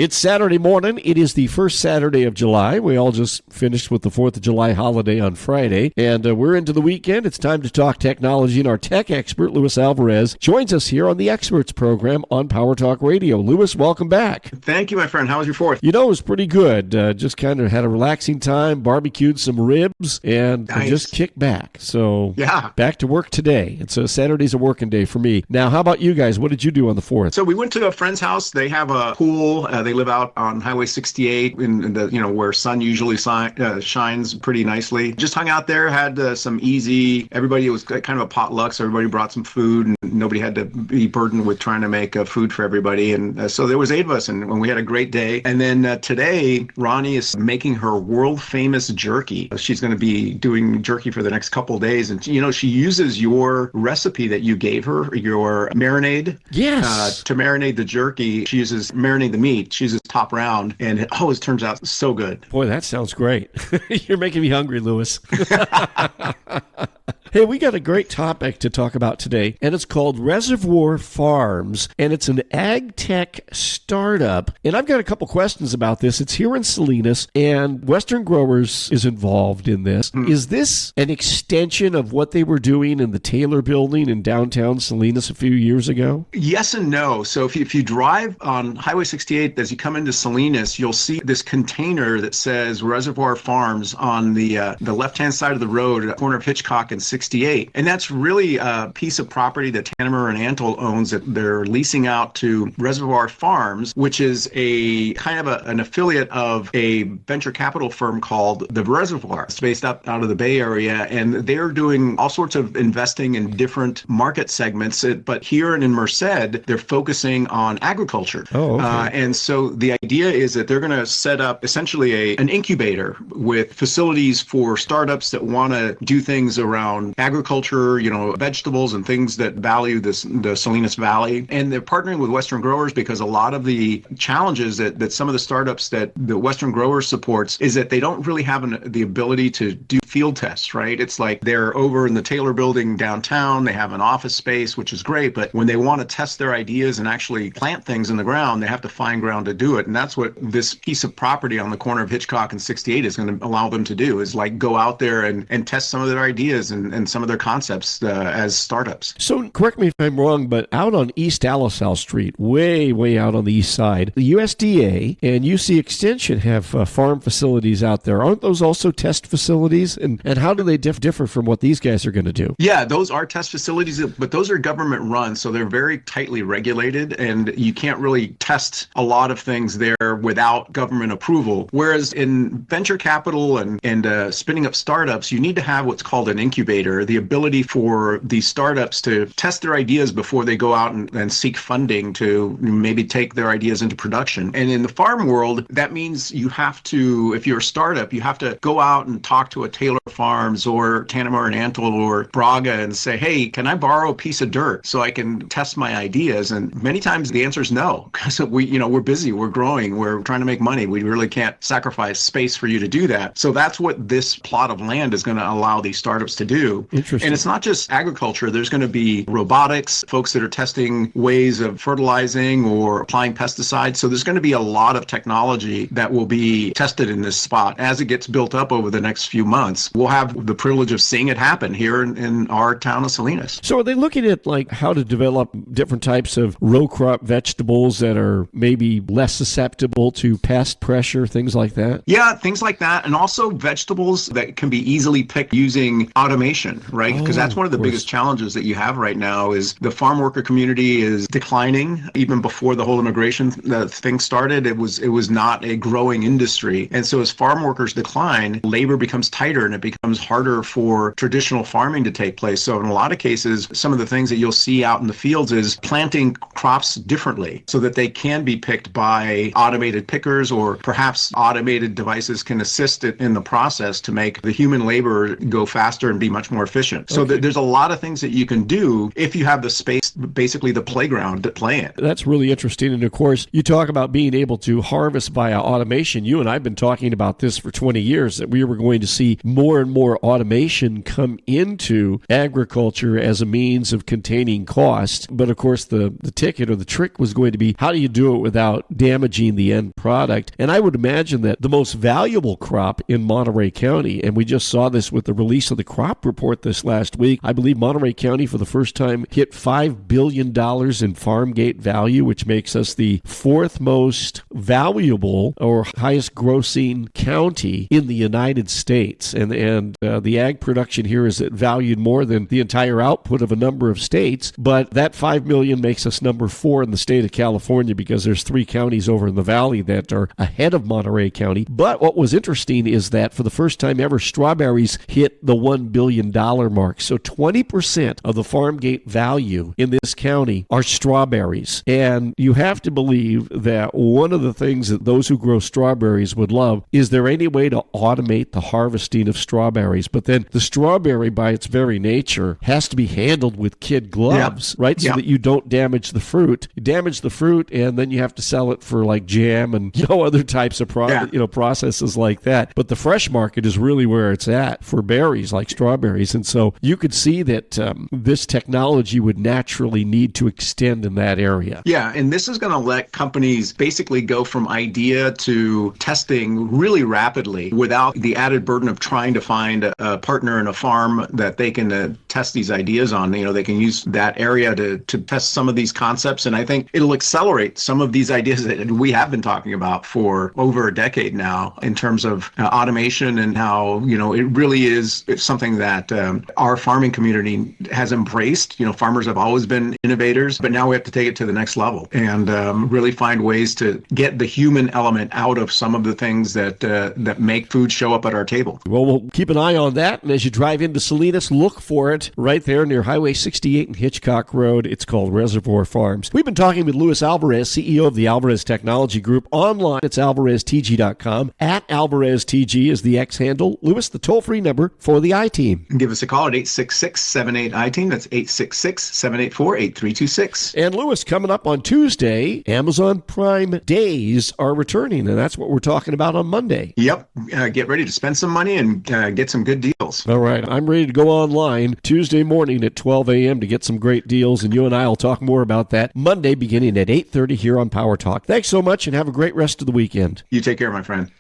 It's Saturday morning. It is the first Saturday of July. We all just finished with the 4th of July holiday on Friday, and we're into the weekend. It's time to talk technology, and our tech expert, Luis Alvarez, joins us here on the Experts program on Power Talk Radio. Luis, welcome back. Thank you, my friend. How was your 4th? You know, it was pretty good. Just kind of had a relaxing time, barbecued some ribs, and just kicked back. So back to work today. And so Saturday's a working day for me. Now, how about you guys? What did you do on the 4th? So we went to a friend's house. They have a pool. They live out on Highway 68 in the, where sun usually shines pretty nicely. Just hung out there, had some easy, everybody, it was kind of a potluck, so everybody brought some food and nobody had to be burdened with trying to make food for everybody. And so there was 8 of us and we had a great day. And then today, Ronnie is making her world famous jerky. She's going to be doing jerky for the next couple of days. And, she uses your recipe that you gave her, your marinade. Yes. To marinate the jerky, she uses marinate the meat. She uses Top Round, and it always turns out so good. Boy, that sounds great. You're making me hungry, Luis. Hey, we got a great topic to talk about today, and it's called Reservoir Farms, and it's an AgTech startup. And I've got a couple questions about this. It's here in Salinas, and Western Growers is involved in this. Is this an extension of what they were doing in the Taylor building in downtown Salinas a few years ago? Yes and no. So if you drive on Highway 68, as you come into Salinas, you'll see this container that says Reservoir Farms on the left-hand side of the road, at the corner of Hitchcock and 68. And that's really a piece of property that Tanimura and Antle owns that they're leasing out to Reservoir Farms, which is a kind of an affiliate of a venture capital firm called the Reservoir. It's based out of the Bay Area, and they're doing all sorts of investing in different market segments. But here in Merced, they're focusing on agriculture. Oh, okay. And so the idea is that they're going to set up essentially an incubator with facilities for startups that want to do things around agriculture, vegetables and things that value the Salinas Valley. And they're partnering with Western Growers because a lot of the challenges that some of the startups that the Western Growers supports is that they don't really have the ability to do field tests, right? It's like they're over in the Taylor building downtown. They have an office space, which is great. But when they want to test their ideas and actually plant things in the ground, they have to find ground to do it. And that's what this piece of property on the corner of Hitchcock and 68 is going to allow them to do, is like go out there and test some of their ideas and some of their concepts as startups. So correct me if I'm wrong, but out on East Alisal Street, way out on the east side, the USDA and UC Extension have farm facilities out there. Aren't those also test facilities? And how do they differ from what these guys are going to do? Yeah, those are test facilities, but those are government run, so they're very tightly regulated, and you can't really test a lot of things there without government approval. Whereas in venture capital and spinning up startups, you need to have what's called an incubator, the ability for these startups to test their ideas before they go out and seek funding to maybe take their ideas into production. And in the farm world, that means you have to, if you're a startup, you have to go out and talk to a Taylor Farms or Tanimura and Antle or Braga and say, hey, can I borrow a piece of dirt so I can test my ideas? And many times the answer is no, because we're busy, we're growing, we're trying to make money. We really can't sacrifice space for you to do that. So that's what this plot of land is going to allow these startups to do. Interesting. And it's not just agriculture. There's going to be robotics, folks that are testing ways of fertilizing or applying pesticides. So there's going to be a lot of technology that will be tested in this spot. As it gets built up over the next few months, we'll have the privilege of seeing it happen here in our town of Salinas. So are they looking at how to develop different types of row crop vegetables that are maybe less susceptible to pest pressure, things like that? Yeah, things like that. And also vegetables that can be easily picked using automation, right? Because that's one of the biggest challenges that you have right now is the farm worker community is declining. Even before the whole immigration thing started, it was not a growing industry. And so as farm workers decline, labor becomes tighter and it becomes harder for traditional farming to take place. So in a lot of cases, some of the things that you'll see out in the fields is planting crops differently so that they can be picked by automated pickers, or perhaps automated devices can assist it in the process to make the human labor go faster and be much more efficient. So there's a lot of things that you can do if you have the space, basically the playground to play in. That's really interesting. And of course, you talk about being able to harvest via automation. You and I have been talking about this for 20 years, that we were going to see more and more automation come into agriculture as a means of containing cost. But of course, the ticket or the trick was going to be, how do you do it without damaging the end product? And I would imagine that the most valuable crop in Monterey County, and we just saw this with the release of the crop report this last week, I believe Monterey County for the first time hit $5 billion in farm gate value, which makes us the fourth most valuable or highest grossing county in the United States. And the ag production here is valued more than the entire output of a number of states. But that $5 million makes us number 4 in the state of California, because there's 3 counties over in the valley that are ahead of Monterey County. But what was interesting is that for the first time ever, strawberries hit the $1 billion mark. So 20% of the farm gate value in this county are strawberries. And you have to believe that one of the things that those who grow strawberries would love is there any way to automate the harvesting of strawberries. But then the strawberry, by its very nature, has to be handled with kid gloves, right? So that you don't damage the fruit. You damage the fruit, and then you have to sell it for like jam and other types of processes like that. But the fresh market is really where it's at for berries like strawberries. And so you could see that this technology would naturally need to extend in that area. Yeah, and this is going to let companies basically go from idea to testing really rapidly without the added burden of trying to find a partner in a farm that they can test these ideas on. They can use that area to test some of these concepts. And I think it'll accelerate some of these ideas that we have been talking about for over a decade now in terms of automation, and how, it really is something that our farming community has embraced. Farmers have always been innovators, but now we have to take it to the next level and really find ways to get the human element out of some of the things that make food show up at our table. Well, we'll keep an eye on that. And as you drive into Salinas, look for it right there near Highway 68 and Hitchcock Road. It's called Reservoir Farms. We've been talking with Luis Alvarez, CEO of the Alvarez Technology Group. Online, it's alvareztg.com. At AlvarezTG is the X handle. Luis, the toll-free number for the I-Team. Give us a call at 866-78-I-TEAM. That's 866-784-8326. And Luis, coming up on Tuesday, Amazon Prime Days are returning, and that's what we're talking about on Monday. Yep. Get ready to spend some money and get some good deals. All right. I'm ready to go online Tuesday morning at 12 a.m. to get some great deals, and you and I will talk more about that Monday beginning at 8:30 here on Power Talk. Thanks so much, and have a great rest of the weekend. You take care, my friend.